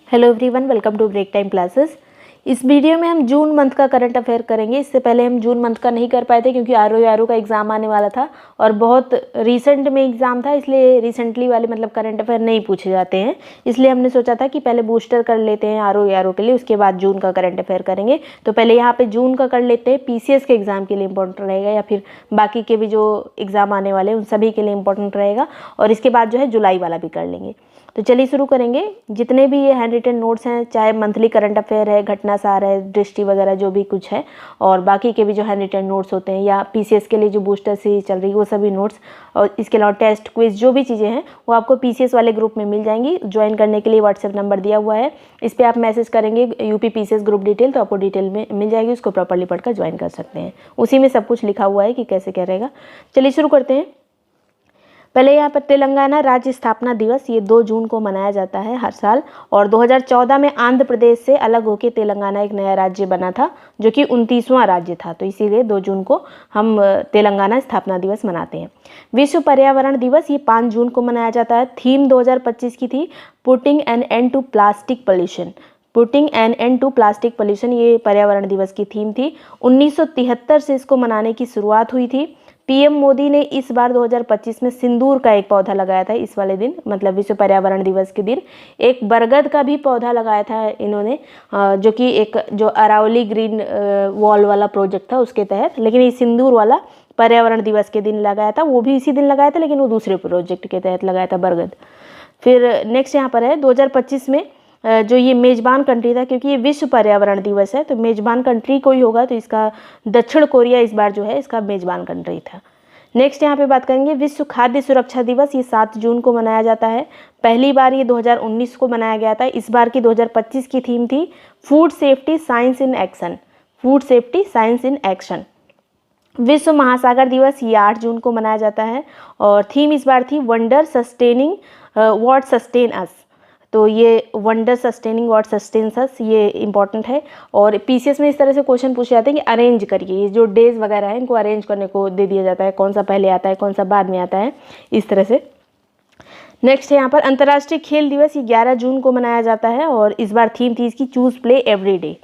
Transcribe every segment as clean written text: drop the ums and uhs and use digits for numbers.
Hello everyone, welcome to break time classes. इस video में हम जून मंथ का करंट अफेयर करेंगे। इससे पहले हम जून मंथ का नहीं कर पाए थे क्योंकि आरओ का एग्ज़ाम आने वाला था और बहुत रिसेंट में एग्ज़ाम था, इसलिए रिसेंटली वाले मतलब करंट अफेयर नहीं पूछे जाते हैं। इसलिए हमने सोचा था कि पहले बूस्टर कर लेते हैं आरओ के लिए, उसके बाद जून का करंट अफेयर करेंगे। तो पहले यहाँ पे जून का कर लेते हैं, पीसीएस के एग्ज़ाम के लिए इंपॉर्टेंट रहेगा या फिर बाकी के भी जो एग्ज़ाम आने वाले हैं उन सभी के लिए इंपॉर्टेंट रहेगा। और इसके बाद जो है जुलाई वाला भी कर लेंगे। तो चलिए शुरू करेंगे। जितने भी ये हैंड रिटन नोट्स हैं, चाहे मंथली करंट अफेयर है, घटना सार है, दृष्टि वगैरह जो भी कुछ है, और बाकी के भी जो हैंड रिटन नोट्स होते हैं या पीसीएस के लिए जो बूस्टर सीरीज चल रही है वो सभी नोट्स, और इसके अलावा टेस्ट क्विज जो भी चीज़ें हैं वो आपको पीसीएस वाले ग्रुप में मिल जाएंगी। ज्वाइन करने के लिए व्हाट्सएप नंबर दिया हुआ है, इस पर आप मैसेज करेंगे यूपी पीसीएस ग्रुप डिटेल, तो आपको डिटेल में मिल जाएगी, उसको प्रॉपर्ली पढ़कर ज्वाइन कर सकते हैं। उसी में सब कुछ लिखा हुआ है कि कैसे क्या रहेगा। चलिए शुरू करते हैं। पहले यहाँ पर तेलंगाना राज्य स्थापना दिवस, ये 2 जून को मनाया जाता है हर साल। और 2014 में आंध्र प्रदेश से अलग होकर तेलंगाना एक नया राज्य बना था जो कि 29वां राज्य था, तो इसीलिए 2 जून को हम तेलंगाना स्थापना दिवस मनाते हैं। विश्व पर्यावरण दिवस, ये 5 जून को मनाया जाता है। थीम 2025 की थी putting an end to plastic pollution. Putting an end to plastic pollution, ये पर्यावरण दिवस की थीम थी। 1973 से इसको मनाने की शुरुआत हुई थी। पीएम मोदी ने इस बार 2025 में सिंदूर का एक पौधा लगाया था इस वाले दिन, मतलब विश्व पर्यावरण दिवस के दिन। एक बरगद का भी पौधा लगाया था इन्होंने, जो कि एक जो अरावली ग्रीन वॉल वाला प्रोजेक्ट था उसके तहत, लेकिन ये सिंदूर वाला पर्यावरण दिवस के दिन लगाया था। वो भी इसी दिन लगाया था लेकिन वो दूसरे प्रोजेक्ट के तहत लगाया था, बरगद। फिर नेक्स्ट यहाँ पर है 2025 में जो ये मेज़बान कंट्री था, क्योंकि ये विश्व पर्यावरण दिवस है तो मेज़बान कंट्री कोई होगा, तो इसका दक्षिण कोरिया इस बार जो है इसका मेज़बान कंट्री था। नेक्स्ट यहाँ पे बात करेंगे विश्व खाद्य सुरक्षा दिवस, ये 7 जून को मनाया जाता है। पहली बार ये 2019 को मनाया गया था। इस बार की 2025 की थीम थी food safety science in action. Food safety science in action. विश्व महासागर दिवस, ये 8 जून को मनाया जाता है और थीम इस बार थी वंडर सस्टेनिंग व्हाट सस्टेन अस। तो ये वंडर सस्टेनिंग व्हाट सस्टेन्स अस, ये इंपॉर्टेंट है। और पीसीएस में इस तरह से क्वेश्चन पूछे जाते हैं कि अरेंज करिए, ये जो डेज वगैरह है इनको अरेंज करने को दे दिया जाता है, कौन सा पहले आता है कौन सा बाद में आता है, इस तरह से। नेक्स्ट है यहाँ पर अंतर्राष्ट्रीय खेल दिवस, ये 11 जून को मनाया जाता है और इस बार थीम थी इसकी चूज प्ले एवरी डे।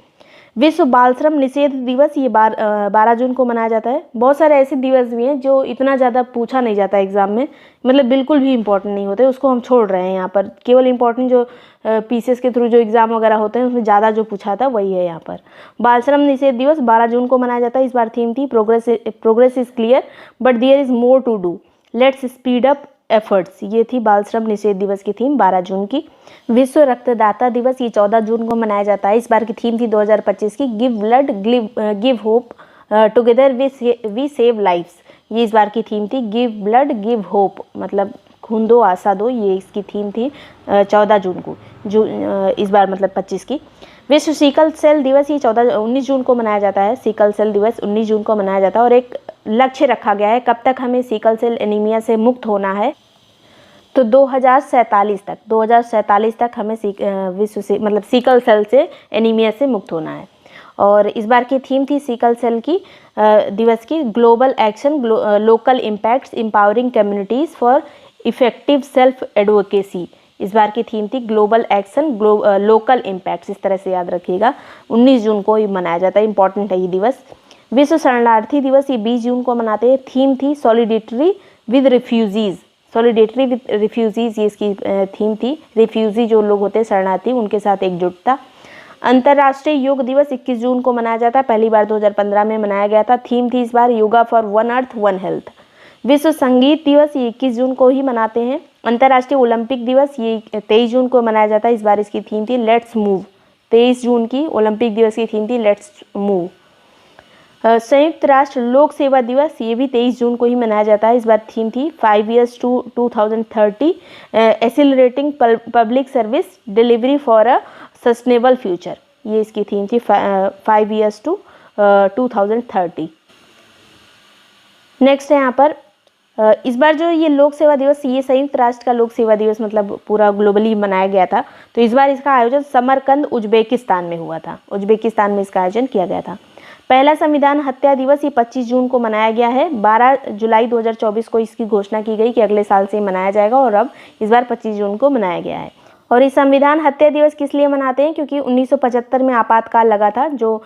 विश्व बाल श्रम निषेध दिवस, ये 12 जून को मनाया जाता है। बहुत सारे ऐसे दिवस भी हैं जो इतना ज़्यादा पूछा नहीं जाता एग्जाम में, मतलब बिल्कुल भी इंपॉर्टेंट नहीं होते, उसको हम छोड़ रहे हैं यहाँ पर। केवल इंपॉर्टेंट जो पीसीएस के थ्रू जो एग्जाम वगैरह होते हैं उसमें ज़्यादा जो पूछा था वही है यहाँ पर। बाल श्रम निषेध दिवस 12 जून को मनाया जाता है। इस बार थीम थी progress is clear but there is more to do, let's speed up efforts. ये थी बाल श्रम निषेध दिवस की थीम 12 जून की। विश्व रक्तदाता दिवस, ये 14 जून को मनाया जाता है। इस बार की थीम थी 2025 की give blood give hope together we save lives. ये इस बार की थीम थी गिव ब्लड गिव होप, मतलब खून दो आशा दो, ये इसकी थीम थी 14 जून को, इस बार मतलब 25 की। विश्व सिकल सेल दिवस, ये 19 जून को मनाया जाता है। सिकल सेल दिवस 19 जून को मनाया जाता है और एक लक्ष्य रखा गया है कब तक हमें सिकल सेल एनीमिया से मुक्त होना है, तो 2047 तक हमें विश्व से मतलब सिकल सेल से एनीमिया से मुक्त होना है। और इस बार की थीम थी सिकल सेल की दिवस की global action local impacts empowering communities for effective self advocacy. इस बार की थीम थी ग्लोबल एक्शन लोकल इम्पैक्ट्स, इस तरह से याद रखिएगा। 19 जून को ही मनाया जाता है, इंपॉर्टेंट है ये दिवस। विश्व शरणार्थी दिवस, ये 20 जून को मनाते हैं। थीम थी सॉलिडेटरी विद रिफ्यूजीज़। सॉलिडेटरी विद रिफ्यूजीज़, ये इसकी थीम थी। रिफ्यूजी जो लोग होते हैं शरणार्थी, उनके साथ एकजुटता। अंतर्राष्ट्रीय योग दिवस 21 जून को मनाया जाता है। पहली बार 2015 में मनाया गया था। थीम थी इस बार yoga for one earth one health. विश्व संगीत दिवस, ये 21 जून को ही मनाते हैं। अंतर्राष्ट्रीय ओलंपिक दिवस, ये 23 जून को मनाया जाता है। इस बार इसकी थीम थी लेट्स मूव। 23 जून की ओलंपिक दिवस की थीम थी लेट्स मूव। संयुक्त राष्ट्र लोक सेवा दिवस, ये भी 23 जून को ही मनाया जाता है। इस बार थीम थी 5 years to 2030 accelerating public service delivery for a sustainable future. ये इसकी थीम थी 5 years to 2030। नेक्स्ट है यहाँ पर इस बार जो ये लोक सेवा दिवस, ये संयुक्त राष्ट्र का लोक सेवा दिवस मतलब पूरा ग्लोबली मनाया गया था। तो इस बार इसका आयोजन समरकंद उज्बेकिस्तान में हुआ था। उज्बेकिस्तान में इसका आयोजन किया गया था। पहला संविधान हत्या दिवस, ये 25 जून को मनाया गया है। 12 जुलाई 2024 को इसकी घोषणा की गई कि अगले साल से मनाया जाएगा और अब इस बार 25 जून को मनाया गया है। और ये संविधान हत्या दिवस किस लिए मनाते हैं? क्योंकि 1975 में आपातकाल लगा था, जो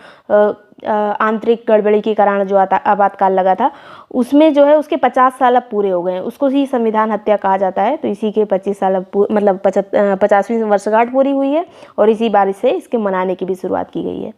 आंतरिक गड़बड़ी के कारण जो आपातकाल लगा था, उसमें जो है उसके 50 साल अब पूरे हो गए हैं, उसको ही संविधान हत्या कहा जाता है। तो इसी के 25 साल अब मतलब 50वीं वर्षगांठ पूरी हुई है और इसी बार से इसके मनाने की भी शुरुआत की गई है।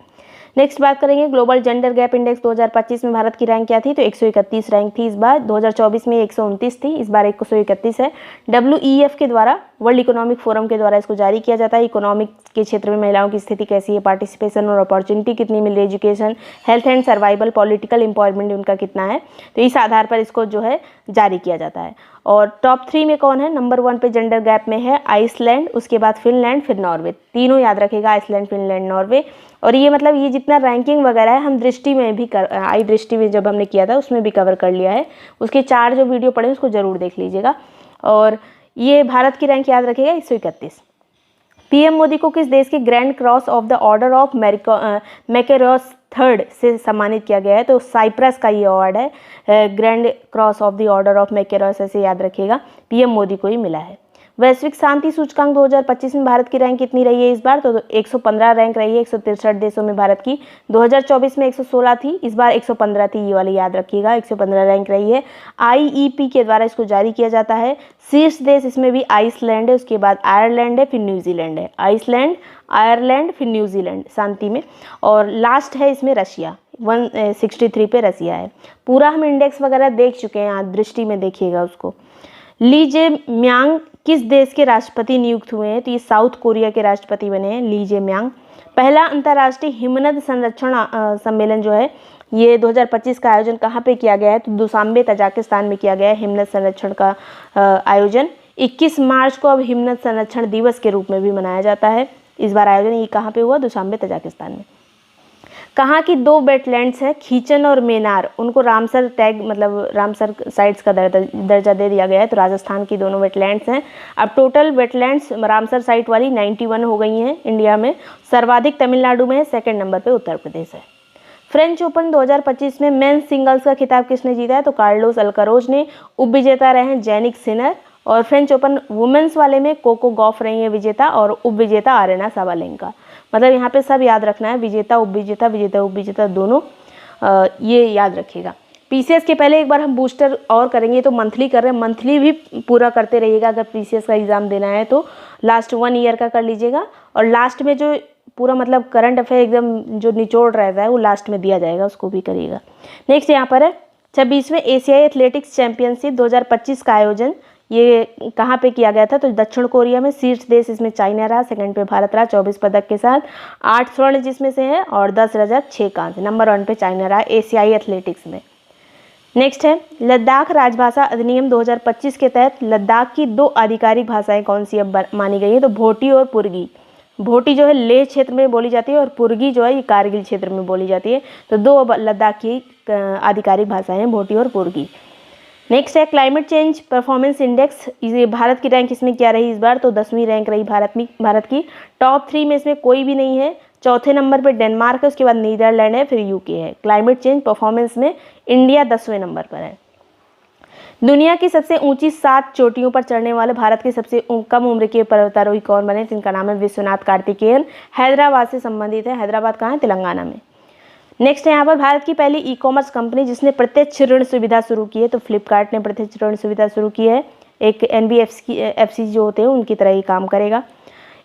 नेक्स्ट बात करेंगे ग्लोबल जेंडर गैप इंडेक्स 2025 में भारत की रैंक क्या थी? तो 131 रैंक थी इस बार। 2024 में 129 थी, इस बार 131 है। WEF के द्वारा, वर्ल्ड इकोनॉमिक फोरम के द्वारा इसको जारी किया जाता है। इकोनॉमिक के क्षेत्र में महिलाओं की स्थिति कैसी है, पार्टिसिपेशन और अपॉर्चुनिटी कितनी मिल रही, education, health and survival, political empowerment उनका कितना है, तो इस आधार पर इसको जो है जारी किया जाता है। और टॉप 3 में कौन है? नंबर 1 पे जेंडर गैप में है आइसलैंड, उसके बाद फिनलैंड, फिर नॉर्वे। तीनों याद रखेगा, आइसलैंड, फिनलैंड, नॉर्वे। और ये मतलब ये जितना रैंकिंग वगैरह है हम दृष्टि में भी आई दृष्टि में जब हमने किया था उसमें भी कवर कर लिया है। उसके 4 जो वीडियो पड़े उसको जरूर देख लीजिएगा। और ये भारत की रैंक याद रखेगा 131। पीएम मोदी को किस देश के grand cross of the order of Makarios third से सम्मानित किया गया है? तो साइप्रस का ये अवार्ड है, grand cross of the order of Makarios, ऐसे याद रखिएगा, पीएम मोदी को ही मिला है। वैश्विक शांति सूचकांक 2025 में भारत की रैंक कितनी रही है इस बार? तो 115 रैंक रही है 163 देशों में भारत की। 2024 में 116 थी, इस बार 115 थी, ये वाली याद रखिएगा, 115 रैंक रही है। IEP के द्वारा इसको जारी किया जाता है। शीर्ष देश इसमें भी आइसलैंड है, उसके बाद आयरलैंड है, फिर न्यूजीलैंड है। आइसलैंड, आयरलैंड, फिर न्यूजीलैंड शांति में। और लास्ट है इसमें रशिया, 163 पे रशिया है। पूरा हम इंडेक्स वगैरह देख चुके हैं, यहाँ दृष्टि में देखिएगा उसको। ली जे म्यांग किस देश के राष्ट्रपति नियुक्त हुए हैं? तो ये साउथ कोरिया के राष्ट्रपति बने हैं, ली जे म्यांग। पहला अंतर्राष्ट्रीय हिमनद संरक्षण सम्मेलन जो है ये 2025 का आयोजन कहाँ पे किया गया है? तो दुशांबे तजाकिस्तान में किया गया है हिमनद संरक्षण का आयोजन। 21 मार्च को अब हिमनद संरक्षण दिवस के रूप में भी मनाया जाता है। इस बार आयोजन ये कहाँ पे हुआ? दुशांबे तजाकिस्तान में। कहाँ की 2 वेटलैंड्स हैं, खीचन और मेनार, उनको रामसर टैग मतलब रामसर साइट्स का दर्जा दे दिया गया है। तो राजस्थान की दोनों वेटलैंड्स हैं। अब टोटल वेटलैंड्स रामसर साइट वाली 91 हो गई हैं इंडिया में। सर्वाधिक तमिलनाडु में है, 2nd नंबर पे उत्तर प्रदेश है। फ्रेंच ओपन 2025 में मेंस सिंगल्स का खिताब किसने जीता है? तो कार्लोस अल्काराज ने। उपविजेता रहे हैं जैनिक सिनर। और फ्रेंच ओपन वुमेन्स वाले में कोको गॉफ रही है विजेता और उपविजेता आरेना साबालेंका। मतलब यहाँ पे सब याद रखना है, विजेता उपविजेता, विजेता उपविजेता दोनों, ये याद रखिएगा। पीसीएस के पहले एक बार हम बूस्टर और करेंगे, तो मंथली कर रहे हैं, मंथली भी पूरा करते रहिएगा। अगर पीसीएस का एग्ज़ाम देना है तो लास्ट 1 ईयर का कर लीजिएगा। और लास्ट में जो पूरा मतलब करंट अफेयर एकदम जो निचोड़ रहता है वो लास्ट में दिया जाएगा, उसको भी करिएगा। नेक्स्ट यहाँ पर है 26वें एशियाई एथलेटिक्स चैंपियनशिप 2025 का आयोजन ये कहाँ पे किया गया था? तो दक्षिण कोरिया में। शीर्ष देश इसमें चाइना रहा, 2nd पे भारत रहा 24 पदक के साथ, 8 स्वर्ण जिसमें से है और 10 रजत, 6 कांस्य। नंबर 1 पे चाइना रहा एशियाई एथलेटिक्स में। नेक्स्ट है लद्दाख राजभाषा अधिनियम 2025 के तहत लद्दाख की 2 आधिकारिक भाषाएं कौन सी अब मानी गई है? तो भोटी और पुर्गी। भोटी जो है लेह क्षेत्र में बोली जाती है और पुर्गी जो है ये कारगिल क्षेत्र में बोली जाती है। तो 2 लद्दाख की आधिकारिक भाषाएं हैं, भोटी और पुर्गी। नेक्स्ट है क्लाइमेट चेंज परफॉर्मेंस इंडेक्स, ये भारत की रैंक इसमें क्या रही इस बार? तो 10वीं रैंक रही भारत की। टॉप 3 में इसमें कोई भी नहीं है। 4थे नंबर पे डेनमार्क है, उसके बाद नीदरलैंड है, फिर यूके है। क्लाइमेट चेंज परफॉर्मेंस में इंडिया 10वें नंबर पर है। दुनिया की सबसे ऊंची 7 चोटियों पर चढ़ने वाले भारत के सबसे कम उम्र के पर्वतारोही कौन बने? जिनका नाम है विश्वनाथ कार्तिकेयन। हैदराबाद से संबंधित है। हैदराबाद कहाँ है? तेलंगाना में। नेक्स्ट है यहाँ पर भारत की पहली ई-कॉमर्स कंपनी जिसने प्रत्यक्ष ऋण सुविधा शुरू की है, तो फ्लिपकार्ट ने प्रत्यक्ष ऋण सुविधा शुरू की है। एक NBFC जो होते हैं उनकी तरह ही काम करेगा।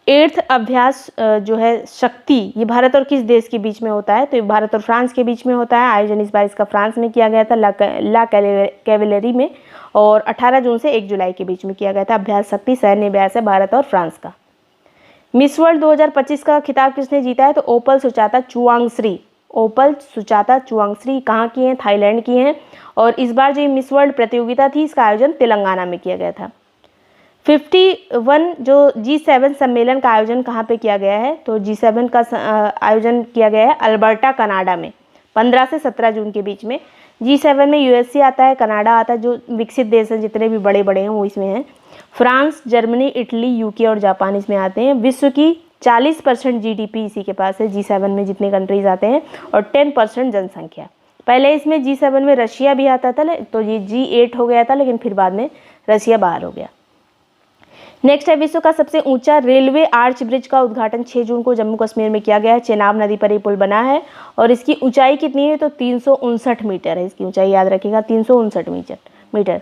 8th अभ्यास जो है शक्ति, ये भारत और किस देश के बीच में होता है? तो ये भारत और फ्रांस के बीच में होता है। आयोजन इस बार इसका फ्रांस में किया गया था, ला कैवेलरी में, और 18 जून से 1 जुलाई के बीच में किया गया था। अभ्यास शक्ति सैन्य अभ्यास है भारत और फ्रांस का। मिस वर्ल्ड 2025 का खिताब किसने जीता है? तो ओपल सुचाता चुआंगश्री। ओपल सुचाता चुआंगश्री कहाँ की हैं? थाईलैंड की हैं। और इस बार जो मिस वर्ल्ड प्रतियोगिता थी इसका आयोजन तेलंगाना में किया गया था। 51 जो G7 सम्मेलन का आयोजन कहाँ पे किया गया है? तो G7 का आयोजन किया गया है अल्बर्टा कनाडा में 15 से 17 जून के बीच में। G7 में USA आता है, कनाडा आता है, जो विकसित देश हैं जितने भी बड़े बड़े हैं वो इसमें हैं। फ्रांस, जर्मनी, इटली, यूके और जापान इसमें आते हैं। विश्व की 40% GDP इसी के पास है G7 में जितने कंट्रीज आते हैं, और 10% जनसंख्या। पहले इसमें G7 में रशिया भी आता था, तो ये G8 हो गया था, लेकिन फिर बाद में रशिया बाहर हो गया। नेक्स्ट है विश्व का सबसे ऊंचा रेलवे आर्च ब्रिज का उद्घाटन 6 जून को जम्मू कश्मीर में किया गया है। चेनाब नदी पर ये पुल बना है और इसकी ऊंचाई कितनी है तो 359 मीटर है। इसकी ऊंचाई याद रखिएगा 359 मीटर।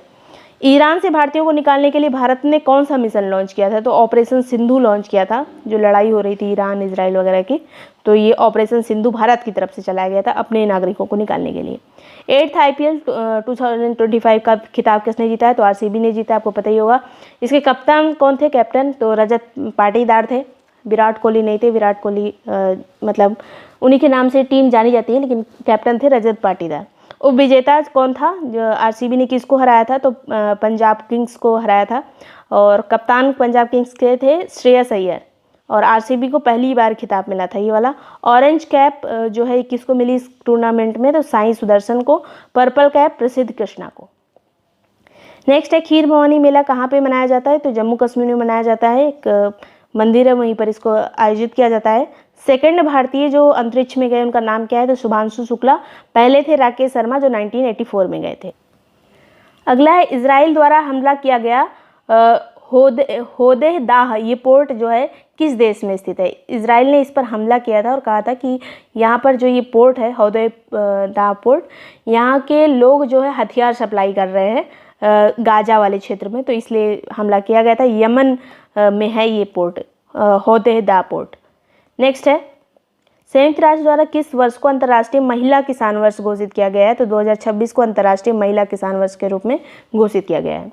ईरान से भारतीयों को निकालने के लिए भारत ने कौन सा मिशन लॉन्च किया था तो ऑपरेशन सिंधु लॉन्च किया था। जो लड़ाई हो रही थी ईरान इजराइल वगैरह की, तो ये ऑपरेशन सिंधु भारत की तरफ से चलाया गया था अपने नागरिकों को निकालने के लिए। 8th IPL 2025 का खिताब किसने जीता है तो RCB ने जीता, आपको पता ही होगा। इसके कप्तान कौन थे, कैप्टन तो रजत पाटीदार थे, विराट कोहली नहीं थे। विराट कोहली मतलब उन्हीं के नाम से टीम जानी जाती है, लेकिन कैप्टन थे रजत पाटीदार। उपविजेता कौन था, जो RCB ने किसको हराया था तो पंजाब किंग्स को हराया था और कप्तान पंजाब किंग्स के थे श्रेयस अय्यर और RCB को पहली बार खिताब मिला था ये वाला। ऑरेंज कैप जो है किसको मिली इस टूर्नामेंट में तो साई सुदर्शन को। पर्पल कैप प्रसिद्ध कृष्णा को। नेक्स्ट है खीर भवानी मेला कहाँ पे मनाया जाता है तो जम्मू कश्मीर में मनाया जाता है। एक मंदिर है वहीं पर इसको आयोजित किया जाता है। सेकंड भारतीय जो अंतरिक्ष में गए उनका नाम क्या है तो शुभांशु शुक्ला। पहले थे राकेश शर्मा जो 1984 में गए थे। अगला है इजराइल द्वारा हमला किया गया होदेह दाह ये पोर्ट जो है किस देश में स्थित है। इजराइल ने इस पर हमला किया था और कहा था कि यहाँ पर जो ये पोर्ट है होदेह दाह पोर्ट, यहाँ के लोग जो है हथियार सप्लाई कर रहे हैं गाजा वाले क्षेत्र में, तो इसलिए हमला किया गया था। यमन में है ये पोर्ट होदेह दाह पोर्ट। नेक्स्ट है संयुक्त राष्ट्र द्वारा किस वर्ष को अंतर्राष्ट्रीय महिला किसान वर्ष घोषित किया गया है तो 2026 को अंतर्राष्ट्रीय महिला किसान वर्ष के रूप में घोषित किया गया है।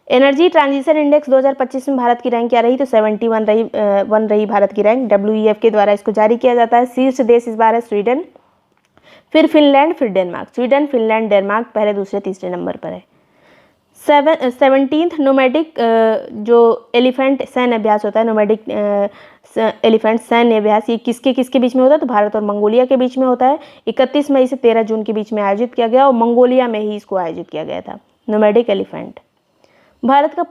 एनर्जी ट्रांजिशन इंडेक्स 2025 में भारत की रैंक क्या रही तो 71 रही भारत की रैंक। WEF के द्वारा इसको जारी किया जाता है। शीर्ष देश इस बार है स्वीडन, फिर फिनलैंड, फिर डेनमार्क। स्वीडन, फिनलैंड, डेनमार्क पहले दूसरे तीसरे नंबर पर है। 17th नोमैडिक जो एलिफेंट सैन्य अभ्यास होता है, नोमैडिक एलिफेंट सैन्य अभ्यास, ये किसके किसके बीच में होता है तो भारत और मंगोलिया के बीच में होता है। 31 मई से 13 जून के बीच में आयोजित किया गया और मंगोलिया में ही इसको आयोजित किया गया था नोमैडिक एलिफेंट। भारत का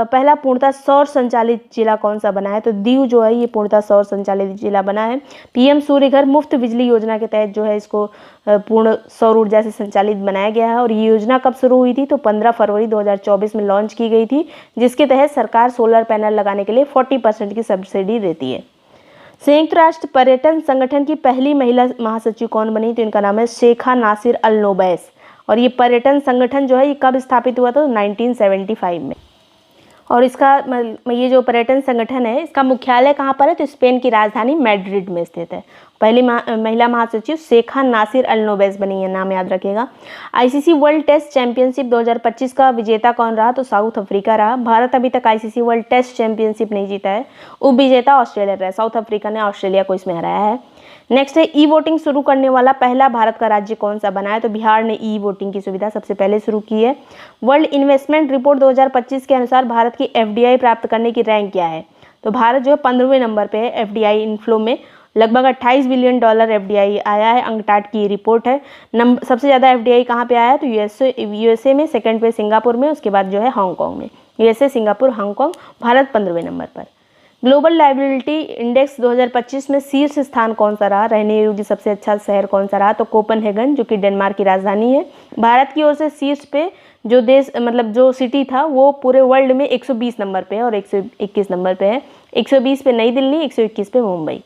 पहला पूर्णतः सौर संचालित जिला कौन सा बना है तो दीव जो है ये पूर्णतः सौर संचालित जिला बना है। PM सूर्य घर मुफ्त बिजली योजना के तहत जो है इसको पूर्ण सौर ऊर्जा से संचालित बनाया गया है और ये योजना कब शुरू हुई थी तो 15 फरवरी 2024 में लॉन्च की गई थी, जिसके तहत सरकार सोलर पैनल लगाने के लिए 40% की सब्सिडी देती है। संयुक्त राष्ट्र पर्यटन संगठन की पहली महिला महासचिव कौन बनी तो इनका नाम है शेखा नासिर अल नोबैस और ये पर्यटन संगठन जो है ये कब स्थापित हुआ था 1975 में। और इसका ये जो पर्यटन संगठन है इसका मुख्यालय कहाँ पर है तो स्पेन की राजधानी मैड्रिड में स्थित है। पहली महिला महासचिव शेखा नासिर अल नोबैस बनी है, नाम याद रखिएगा। ICC वर्ल्ड टेस्ट चैंपियनशिप 2025 का विजेता कौन रहा तो साउथ अफ्रीका रहा। भारत अभी तक ICC वर्ल्ड टेस्ट चैंपियनशिप नहीं जीता है, उप विजेता ऑस्ट्रेलिया रहा। साउथ अफ्रीका ने ऑस्ट्रेलिया को इसमें हराया है। नेक्स्ट है E-वोटिंग शुरू करने वाला पहला भारत का राज्य कौन सा बना है तो बिहार ने E-वोटिंग की सुविधा सबसे पहले शुरू की है। वर्ल्ड इन्वेस्टमेंट रिपोर्ट 2025 के अनुसार भारत की FDI प्राप्त करने की रैंक क्या है तो भारत जो है 15वें नंबर पे है। FDI इनफ्लो में लगभग $28 बिलियन FDI आया है, अंकटाट की रिपोर्ट है। सबसे ज़्यादा FDI कहाँ पे आया है तो USA में, सेकंड पे सिंगापुर में, उसके बाद जो है हांगकांग में। USA, सिंगापुर, हांगकांग, भारत 15वें नंबर पर। ग्लोबल लाइबिलिटी इंडेक्स 2025 में शीर्ष स्थान कौन सा रहा, रहने योग्य सबसे अच्छा शहर कौन सा रहा तो कोपेनहेगन जो कि डेनमार्क की राजधानी है। भारत की ओर से शीर्ष पे जो देश मतलब जो सिटी था वो पूरे वर्ल्ड में 120 नंबर पे है और 121 नंबर पे है। 120 पे नई दिल्ली, 121 पे मुंबई।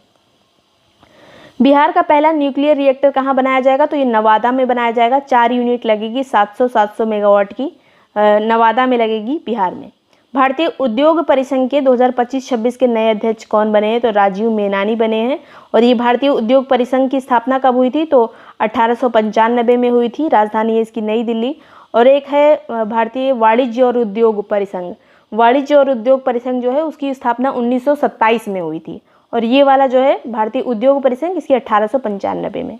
बिहार का पहला न्यूक्लियर रिएक्टर कहाँ बनाया जाएगा तो ये नवादा में बनाया जाएगा। 4 यूनिट लगेगी 700 मेगावाट की, नवादा में लगेगी बिहार में। भारतीय उद्योग परिसंघ के 2025-26 के नए अध्यक्ष कौन बने हैं तो राजीव मेनानी बने हैं और ये भारतीय उद्योग परिसंघ की स्थापना कब हुई थी तो 1895 में हुई थी। राजधानी है इसकी नई दिल्ली। और एक है भारतीय वाणिज्य और उद्योग परिसंघ। वाणिज्य और उद्योग परिसंघ जो है उसकी स्थापना 1927 में हुई थी और ये वाला जो है भारतीय उद्योग परिसंघ इसकी 1895 में।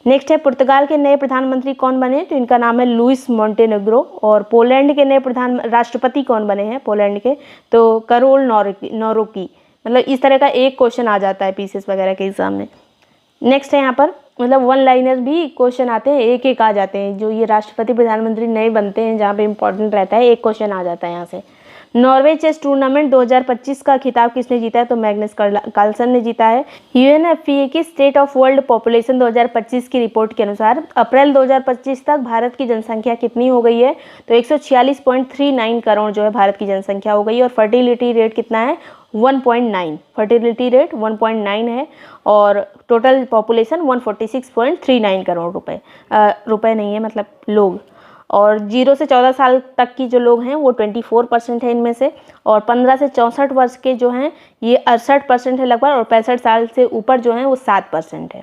नेक्स्ट है पुर्तगाल के नए प्रधानमंत्री कौन बने तो इनका नाम है लुइस मोंटेनेग्रो। और पोलैंड के नए राष्ट्रपति कौन बने हैं पोलैंड के तो करोल नोरोकी। मतलब इस तरह का एक क्वेश्चन आ जाता है पीसीएस वगैरह के एग्जाम में। नेक्स्ट है यहाँ पर मतलब वन लाइनर भी क्वेश्चन आते हैं, एक एक आ जाते हैं। जो ये राष्ट्रपति प्रधानमंत्री नए बनते हैं जहाँ पे इंपॉर्टेंट रहता है एक क्वेश्चन आ जाता है यहाँ से। नॉर्वे चेस टूर्नामेंट 2025 का खिताब किसने जीता है? तो मैग्नस कार्लसन ने जीता है। UNFPA की स्टेट ऑफ वर्ल्ड पॉपुलेशन 2025 की रिपोर्ट के अनुसार अप्रैल 2025 तक भारत की जनसंख्या कितनी हो गई है? तो 146.39 करोड़ जो है भारत की जनसंख्या हो गई है। और फर्टिलिटी रेट कितना है? 1.9। फर्टिलिटी रेट 1.9 है और टोटल पॉपुलेशन 146.39 करोड़ रुपए नहीं है, मतलब लोग। और 0 से 14 साल तक की जो लोग हैं वो 24% है इनमें से, और 15 से 64 वर्ष के जो हैं ये 68% है लगभग, और 65 साल से ऊपर जो हैं वो 7% है।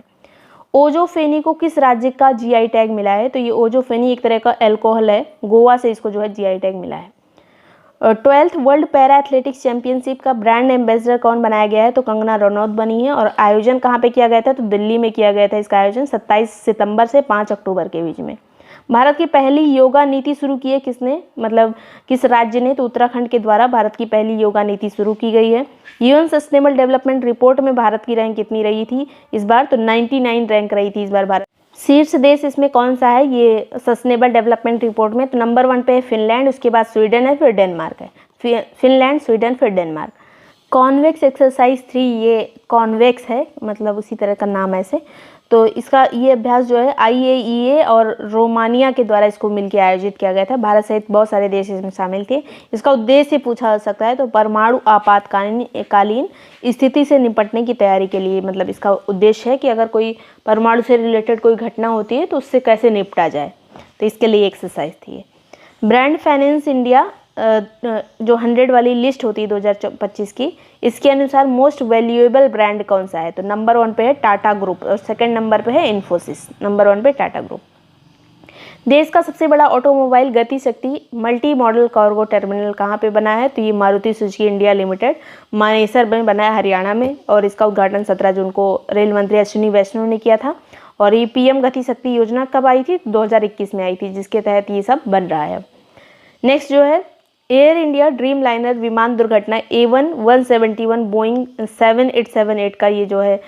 ओजोफेनी को किस राज्य का GI टैग मिला है? तो ये ओजोफेनी एक तरह का अल्कोहल है, गोवा से इसको जो है GI टैग मिला है। 12th world para athletics championship का ब्रांड एम्बेसडर कौन बनाया गया है? तो कंगना रनौत बनी है। और आयोजन कहाँ पे किया गया था? तो दिल्ली में किया गया था इसका आयोजन 27 सितंबर से 5 अक्टूबर के बीच में। भारत की पहली योगा नीति शुरू की है किसने, मतलब किस राज्य ने? तो उत्तराखंड के द्वारा भारत की पहली योगा नीति शुरू की गई है। UN सस्टेनेबल डेवलपमेंट रिपोर्ट में भारत की रैंक कितनी रही थी इस बार? तो 99 रैंक रही थी इस बार भारत। शीर्ष देश इसमें कौन सा है ये सस्टेनेबल डेवलपमेंट रिपोर्ट में? तो नंबर 1 पे है फिनलैंड, उसके बाद स्वीडन है, फिर डेनमार्क है। फिनलैंड, स्वीडन, फिर डेनमार्क। कॉन्वेक्स एक्सरसाइज 3 ये कॉन्वेक्स है, मतलब उसी तरह का नाम है ऐसे। तो इसका ये अभ्यास जो है IAEA और रोमानिया के द्वारा इसको मिलकर आयोजित किया गया था। भारत सहित बहुत सारे देश इसमें शामिल थे। इसका उद्देश्य पूछा जा सकता है तो परमाणु आपातकालीन स्थिति से निपटने की तैयारी के लिए, मतलब इसका उद्देश्य है कि अगर कोई परमाणु से रिलेटेड कोई घटना होती है तो उससे कैसे निपटा जाए, तो इसके लिए एक्सरसाइज थी। ब्रांड फाइनेंस इंडिया जो 100 वाली लिस्ट होती है 2025 की, इसके अनुसार मोस्ट वैल्यूएबल ब्रांड कौन सा है? तो नंबर 1 पे है टाटा ग्रुप और सेकंड नंबर पे है इन्फोसिस। नंबर 1 पे टाटा ग्रुप। देश का सबसे बड़ा ऑटोमोबाइल गति शक्ति मल्टी मॉडल कार्गो टर्मिनल कहाँ पे बना है? तो ये Maruti Suzuki India limited Manesar में बना है, हरियाणा में। और इसका उद्घाटन 17 जून को रेल मंत्री अश्विनी वैष्णव ने किया था। और ये PM गति शक्ति योजना कब आई थी? 2021 में आई थी, जिसके तहत ये सब बन रहा है। नेक्स्ट जो है एयर इंडिया ड्रीम लाइनर विमान दुर्घटना A171 बोइंग 7878 का ये जो है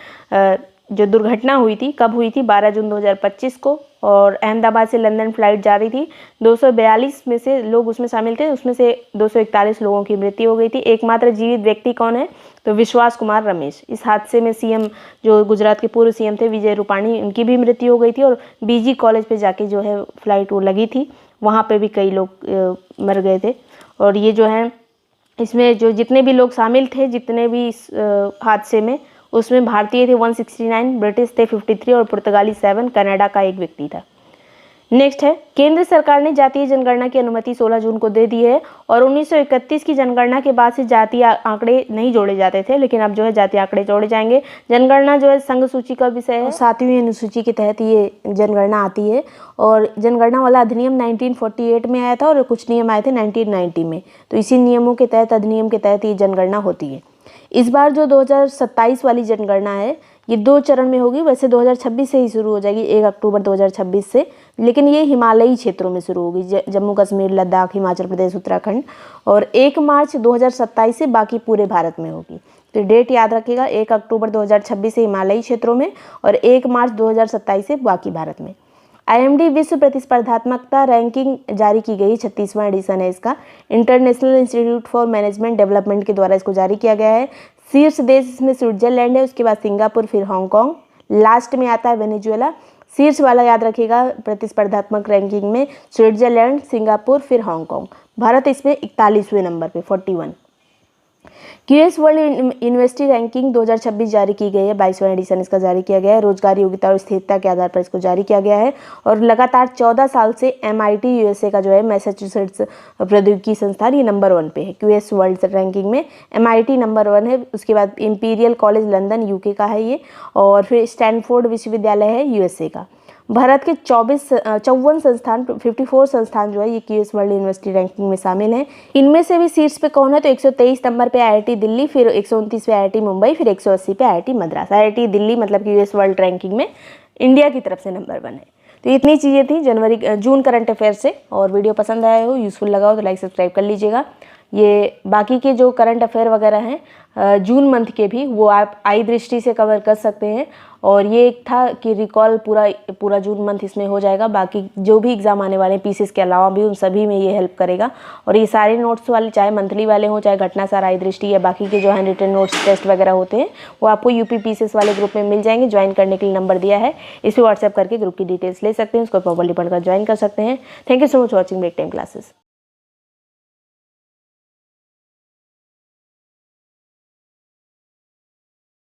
जो दुर्घटना हुई थी, कब हुई थी? 12 जून 2025 को। और अहमदाबाद से लंदन फ्लाइट जा रही थी। 242 में से लोग उसमें शामिल थे, उसमें से 241 लोगों की मृत्यु हो गई थी। एकमात्र जीवित व्यक्ति कौन है? तो विश्वास कुमार रमेश। इस हादसे में CM जो गुजरात के पूर्व CM थे विजय रूपाणी, उनकी भी मृत्यु हो गई थी। और BG कॉलेज पे जाके जो है फ्लाइट वो लगी थी, वहाँ पे भी कई लोग मर गए थे। और ये जो है इसमें जो जितने भी लोग शामिल थे, जितने भी इस हादसे में, उसमें भारतीय थे 169, ब्रिटिश थे 53 और पुर्तगाली 7, कनाडा का एक व्यक्ति था। नेक्स्ट है केंद्र सरकार ने जातीय जनगणना की अनुमति 16 जून को दे दी है। और 1931 की जनगणना के बाद से जातीय आंकड़े नहीं जोड़े जाते थे, लेकिन अब जो है जातीय आंकड़े जोड़े जाएंगे। जनगणना जो है संघ सूची का विषय है, 7वीं अनुसूची के तहत ये जनगणना आती है। और जनगणना वाला अधिनियम 1948 में आया था और कुछ नियम आए थे 1990 में, तो इसी नियमों के तहत, अधिनियम के तहत ये जनगणना होती है। इस बार जो 2027 वाली जनगणना है ये 2 चरण में होगी। वैसे 2026 से ही शुरू हो जाएगी, 1 अक्टूबर 2026 से, लेकिन ये हिमालयी क्षेत्रों में शुरू होगी, जम्मू कश्मीर, लद्दाख, हिमाचल प्रदेश, उत्तराखंड। और 1 मार्च 2027 से बाकी पूरे भारत में होगी। तो डेट याद रखिएगा, 1 अक्टूबर 2026 से हिमालयी क्षेत्रों में और 1 मार्च 2027 से बाकी भारत में। IMD विश्व प्रतिस्पर्धात्मकता रैंकिंग जारी की गई, 36वां एडिशन है इसका। International institute for management development के द्वारा इसको जारी किया गया है। शीर्ष देश इसमें स्विट्जरलैंड है, उसके बाद सिंगापुर, फिर हांगकांग, लास्ट में आता है वेनेजुएला। शीर्ष वाला याद रखिएगा प्रतिस्पर्धात्मक रैंकिंग में स्विट्जरलैंड, सिंगापुर, फिर हांगकांग। भारत इसमें 41वें नंबर पे 41। QS वर्ल्ड यूनिवर्सिटी रैंकिंग 2026 जारी की गई है, 22वां एडिशन इसका जारी किया गया है। रोजगार, योग्यता और स्थिरता के आधार पर इसको जारी किया गया है। और लगातार 14 साल से MIT USA का जो है मैसाचुसेट्स प्रौद्योगिकी संस्थान ये नंबर 1 पे है QS वर्ल्ड रैंकिंग में। MIT नंबर 1 है, उसके बाद इंपीरियल कॉलेज लंदन UK का है ये, और फिर स्टैनफोर्ड विश्वविद्यालय है USA का। भारत के 54 संस्थान, 54 संस्थान जो है ये QS वर्ल्ड यूनिवर्सिटी रैंकिंग में शामिल हैं। इनमें से भी शीर्ष पे कौन है? तो 123 नंबर पे IIT दिल्ली, फिर 129 पे IIT मुंबई, फिर 180 पे IIT मद्रास। IIT दिल्ली मतलब QS वर्ल्ड रैंकिंग में इंडिया की तरफ से नंबर 1 है। तो इतनी चीज़ें थी जून करंट अफेयर से। और वीडियो पसंद आया हो, यूज़फुल लगा हो तो लाइक सब्सक्राइब कर लीजिएगा। ये बाकी के जो करंट अफेयर वगैरह हैं जून मंथ के भी, वो आप आई दृष्टि से कवर कर सकते हैं। और ये एक था कि रिकॉल पूरा जून मंथ इसमें हो जाएगा। बाकी जो भी एग्ज़ाम आने वाले हैं पीसीएस के अलावा भी, उन सभी में ये हेल्प करेगा। और ये सारे नोट्स वाले, चाहे मंथली वाले हों, चाहे घटनासार, आई दृष्टि या बाकी के जो हैंड रिटन नोट्स टेस्ट वगैरह होते हैं, वो आपको यूपी पीसीएस वाले ग्रुप में मिल जाएंगे। ज्वाइन करने के लिए नंबर दिया है, इस पर व्हाट्सएप करके ग्रुप की डिटेल्स ले सकते हैं, उसको प्रॉपर्ली पढ़कर ज्वाइन कर सकते हैं। Thank you so much watching break time classes.